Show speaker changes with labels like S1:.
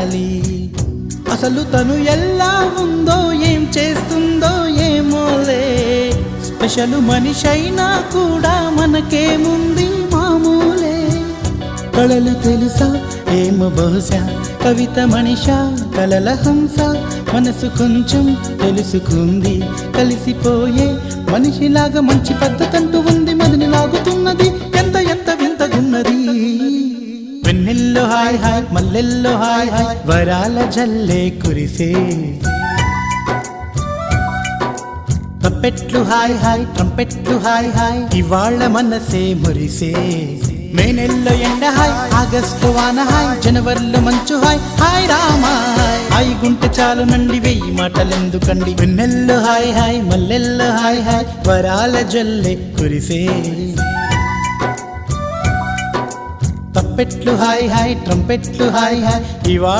S1: తెలియాలి. అసలు తను ఎలా ఉందో ఏం చేస్తుందో ఏమోలే, స్పెషల్ మనిషైనా కూడా మనకేముంది మామూలే. కళలు తెలుసా ఏమో బహుశా, కవిత మనిషా కలల హంస, మనసు కొంచెం తెలుసుకుంది కలిసిపోయే మనిషిలాగా, మంచి పద్ధతంటూ ఉంది మదిని లాగుతున్నది, ఎంత ఎంత వింతగున్నది. వెన్నెల్లో హాయ్ హాయ్ మల్లెల్లో హాయ్ హాయ్, వరాల జల్లే కురిసే. తప్పెట్లు హాయ్ హాయ్ ట్రంపెట్లు హాయ్ హాయ్, ఇవాళ మనసే మురిసే. మే నెలలో ఎండ హాయ్, ఆగస్టు వాన హాయ్, జనవరిలో మంచు హాయ్, హాయ్ రామా హాయ్ గుంటె చాలు నండి వెయ్యి మాటలెందుకండి. వెన్నెల్లో హాయ్ హాయ్ మల్లెల్లో హాయ్ హాయ్, వరాల జల్లే కురిసే. తప్పెట్లు హాయ్ హాయ్ ట్రంపెట్లు హాయ్ హాయ్, ఇవాళ